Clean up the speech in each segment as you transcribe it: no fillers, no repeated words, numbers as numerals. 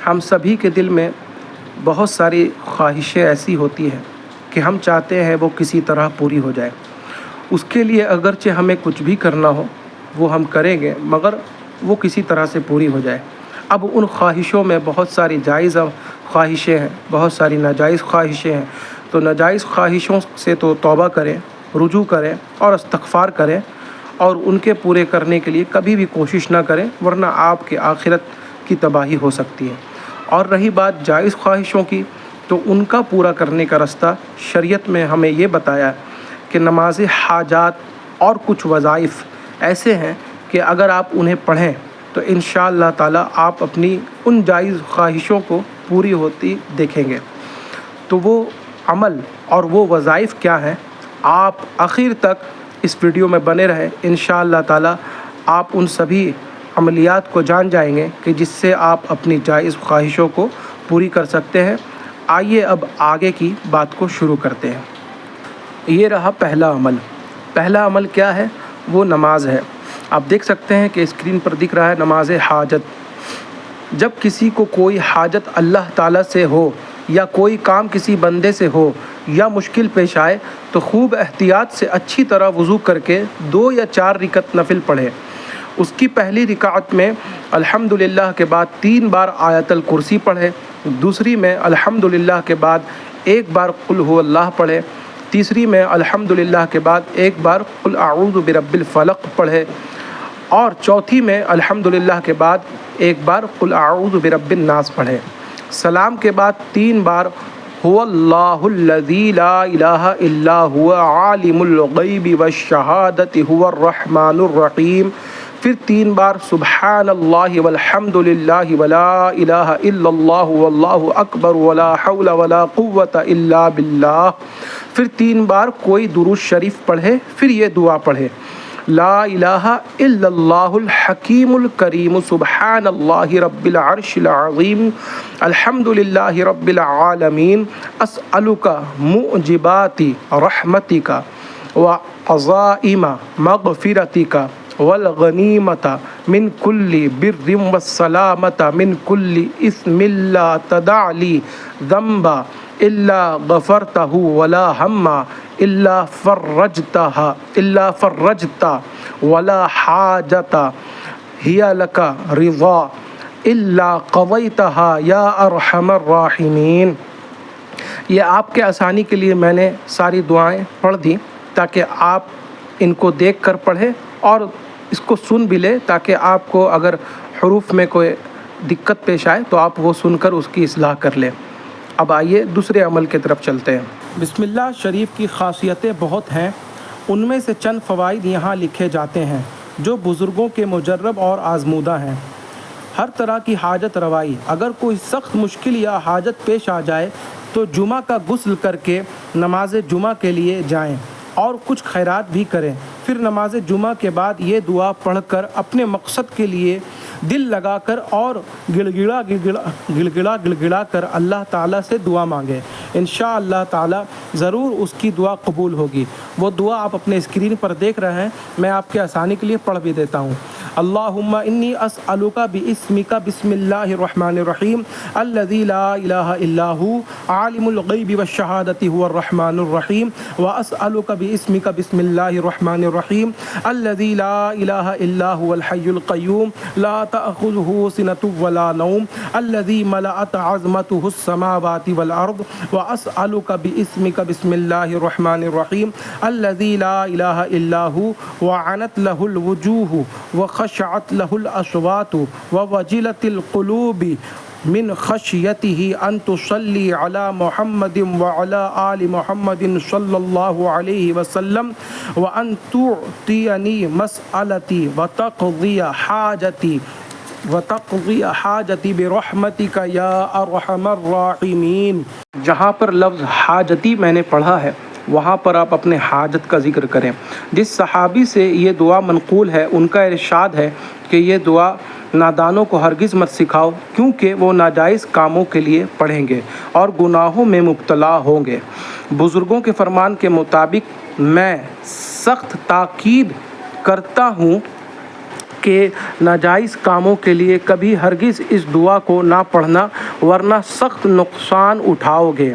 ہم سبھی کے دل میں بہت ساری خواہشیں ایسی ہوتی ہیں کہ ہم چاہتے ہیں وہ کسی طرح پوری ہو جائے. اس کے لیے اگرچہ ہمیں کچھ بھی کرنا ہو وہ ہم کریں گے، مگر وہ کسی طرح سے پوری ہو جائے. اب ان خواہشوں میں بہت ساری جائز خواہشیں ہیں، بہت ساری ناجائز خواہشیں ہیں. تو ناجائز خواہشوں سے تو توبہ کریں، رجوع کریں اور استغفار کریں، اور ان کے پورے کرنے کے لیے کبھی بھی کوشش نہ کریں، ورنہ آپ کے آخرت کی تباہی ہو سکتی ہے. اور رہی بات جائز خواہشوں کی، تو ان کا پورا کرنے کا رستہ شریعت میں ہمیں یہ بتایا کہ نماز حاجات اور کچھ وظائف ایسے ہیں کہ اگر آپ انہیں پڑھیں تو انشاءاللہ تعالیٰ آپ اپنی ان جائز خواہشوں کو پوری ہوتی دیکھیں گے. تو وہ عمل اور وہ وظائف کیا ہیں، آپ آخر تک اس ویڈیو میں بنے رہیں. انشاءاللہ تعالیٰ آپ ان سبھی عملیات کو جان جائیں گے کہ جس سے آپ اپنی جائز خواہشوں کو پوری کر سکتے ہیں. آئیے اب آگے کی بات کو شروع کرتے ہیں. یہ رہا پہلا عمل. پہلا عمل کیا ہے؟ وہ نماز ہے. آپ دیکھ سکتے ہیں کہ اسکرین پر دکھ رہا ہے نماز حاجت. جب کسی کو کوئی حاجت اللہ تعالیٰ سے ہو یا کوئی کام کسی بندے سے ہو یا مشکل پیش آئے تو خوب احتیاط سے اچھی طرح وضو کر کے 2 یا 4 رکعت نفل پڑھے. اس کی پہلی رکعت میں الحمدللہ کے بعد 3 بار آیت الکرسی پڑھے، دوسری میں الحمدللہ کے بعد 1 بار قل هو اللہ پڑھے، تیسری میں الحمدللہ کے بعد 1 بار قل اعوذ برب الفلق پڑھے، اور چوتھی میں الحمدللہ کے بعد 1 بار قل اعوذ برب الناس پڑھے. سلام کے بعد 3 بار هو اللہ الذی لا الہ الا هو عالم الغیب والشہادۃ هو الرحمن الرحیم، پھر 3 بار سبحان اللہ والحمد للہ ولا الہ الا اللہ واللہ اکبر ولا حول ولا قوة الا باللہ، پھر 3 بار کوئی درود شریف پڑھے، پھر یہ دعا پڑھے لا الہ الا اللہ الحکیم الکریم سبحان اللہ رب العرش العظیم الحمد للہ رب العالمین اسألک معجبات رحمتک وعظائم مغفرتک والغنیمۃ من کل بر والسلامۃ من کل اثم لا تدع لی ذنبا الا غفرتہ ولا ہم الا فرجت ولا حاجت ہی لک رضا الا قضیتہا یا ارحم الراحمین. یہ آپ کے آسانی کے لیے میں نے ساری دعائیں پڑھ دی تاکہ آپ ان کو دیکھ کر پڑھیں اور اس کو سن بھی لیں، تاکہ آپ کو اگر حروف میں کوئی دقت پیش آئے تو آپ وہ سن کر اس کی اصلاح کر لیں. اب آئیے دوسرے عمل کی طرف چلتے ہیں. بسم اللہ شریف کی خاصیتیں بہت ہیں، ان میں سے چند فوائد یہاں لکھے جاتے ہیں جو بزرگوں کے مجرب اور آزمودہ ہیں. ہر طرح کی حاجت روائی، اگر کوئی سخت مشکل یا حاجت پیش آ جائے تو جمعہ کا غسل کر کے نماز جمعہ کے لیے جائیں اور کچھ خیرات بھی کریں. پھر نماز جمعہ کے بعد یہ دعا پڑھ کر اپنے مقصد کے لیے دل لگا کر اور گڑگڑا کر اللہ تعالیٰ سے دعا مانگے. انشاءاللہ تعالیٰ ضرور اس کی دعا قبول ہوگی. وہ دعا آپ اپنے اسکرین پر دیکھ رہے ہیں، میں آپ کے آسانی کے لیے پڑھ بھی دیتا ہوں. اللہم انی اسألک باسمک بسم اللہ الرحمن الرحیم الذی لا الہ الا ہو عالم الغیب والشہادۃ هو الرحمن الرحیم، واسألک باسمک بسم اللہ الرحمن الرحیم الذی لا الہ الا هو الحی القیوم لا تأخذہ سنة ولا نوم الذی ملأت عظمتہ السماوات والارض، واسألک باسمک بسم اللہ الرحمن الرحیم الذی لا الہ الا ہو وعنت لہ الوجوہ وخشعت له الأصوات ووجلت القلوب من خشيته أن تصلي على محمد وعلى آل محمد صلى الله عليه وسلم وأن تعطيني مسألتي وتقضي حاجتي برحمتك يا أرحم الراحمين. جہاں پر لفظ حاجتی میں نے پڑھا ہے وہاں پر آپ اپنے حاجت کا ذکر کریں. جس صحابی سے یہ دعا منقول ہے ان کا ارشاد ہے کہ یہ دعا نادانوں کو ہرگز مت سکھاؤ، کیونکہ وہ ناجائز کاموں کے لیے پڑھیں گے اور گناہوں میں مبتلا ہوں گے. بزرگوں کے فرمان کے مطابق میں سخت تاکید کرتا ہوں کہ ناجائز کاموں کے لیے کبھی ہرگز اس دعا کو نہ پڑھنا ورنہ سخت نقصان اٹھاؤ گے۔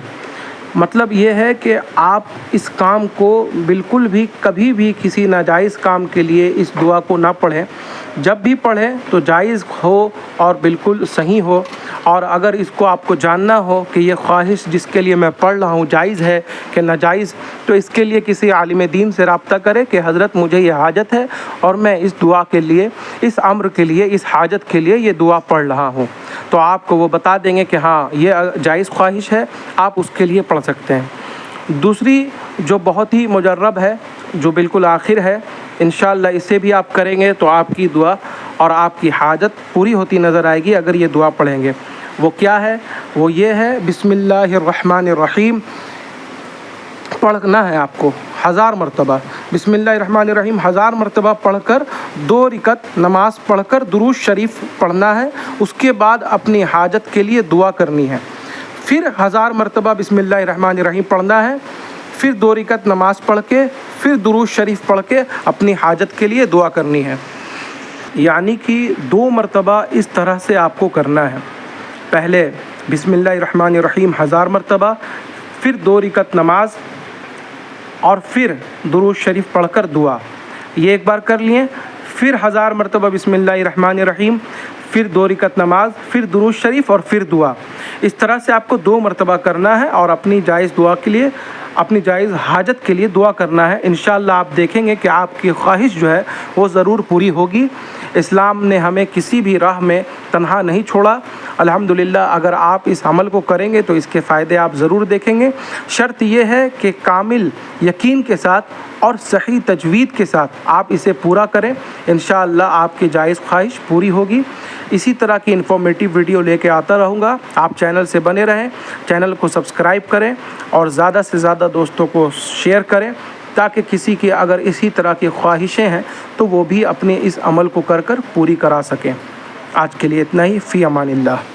مطلب یہ ہے کہ آپ اس کام کو بالکل بھی کبھی بھی کسی ناجائز کام کے لیے اس دعا کو نہ پڑھیں۔ جب بھی پڑھیں تو جائز ہو اور بالکل صحیح ہو، اور اگر اس کو آپ کو جاننا ہو کہ یہ خواہش جس کے لیے میں پڑھ رہا ہوں جائز ہے کہ ناجائز، تو اس کے لیے کسی عالم دین سے رابطہ کرے کہ حضرت مجھے یہ حاجت ہے اور میں اس دعا کے لیے، اس امر کے لیے، اس حاجت کے لیے یہ دعا پڑھ رہا ہوں، تو آپ کو وہ بتا دیں گے کہ ہاں یہ جائز خواہش ہے، آپ اس کے لیے پڑھ سکتے ہیں۔ دوسری جو بہت ہی مجرب ہے، جو بالکل آخر ہے، انشاءاللہ اسے بھی آپ کریں گے تو آپ کی دعا اور آپ کی حاجت پوری ہوتی نظر آئے گی اگر یہ دعا پڑھیں گے۔ وہ کیا ہے؟ وہ یہ ہے بسم اللہ الرحمن الرحیم پڑھنا ہے آپ کو 1000 مرتبہ۔ بسم اللہ الرحمن الرحیم 1000 مرتبہ پڑھ کر 2 رکعت نماز پڑھ کر درود شریف پڑھنا ہے، اس کے بعد اپنی حاجت کے لیے دعا کرنی ہے۔ پھر 1000 مرتبہ بسم اللہ الرحمن الرحیم پڑھنا ہے، پھر 2 رکعت نماز پڑھ کے، پھر درود شریف پڑھ کے اپنی حاجت کے لیے دعا کرنی ہے۔ یعنی کہ 2 مرتبہ اس طرح سے آپ کو کرنا ہے، پہلے بسم اللہ الرحمن الرحیم 1000 مرتبہ، پھر 2 رکعت نماز، اور پھر درود شریف پڑھ کر دعا۔ یہ ایک بار کر لیے، پھر 1000 مرتبہ بسم اللہ الرحمن الرحیم، پھر 2 رکعت نماز، پھر درود شریف اور پھر دعا۔ اس طرح سے آپ کو 2 مرتبہ کرنا ہے اور اپنی جائز دعا کے لیے، اپنی جائز حاجت کے لیے دعا کرنا ہے۔ انشاءاللہ آپ دیکھیں گے کہ آپ کی خواہش جو ہے وہ ضرور پوری ہوگی۔ اسلام نے ہمیں کسی بھی راہ میں تنہا نہیں چھوڑا۔ الحمدللہ اگر آپ اس عمل کو کریں گے تو اس کے فائدے آپ ضرور دیکھیں گے۔ شرط یہ ہے کہ کامل یقین کے ساتھ اور صحیح تجوید کے ساتھ آپ اسے پورا کریں، انشاءاللہ آپ کی جائز خواہش پوری ہوگی۔ اسی طرح کی انفارمیٹیو ویڈیو لے کے آتا رہوں گا، آپ چینل سے بنے رہیں، چینل کو سبسکرائب کریں اور زیادہ سے زیادہ دوستوں کو شیئر کریں تاکہ کسی کی اگر اسی طرح کی خواہشیں ہیں تو وہ بھی اپنے اس عمل کو کر کر پوری کرا سکیں۔ آج کے لیے اتنا ہی، فی امان اللہ۔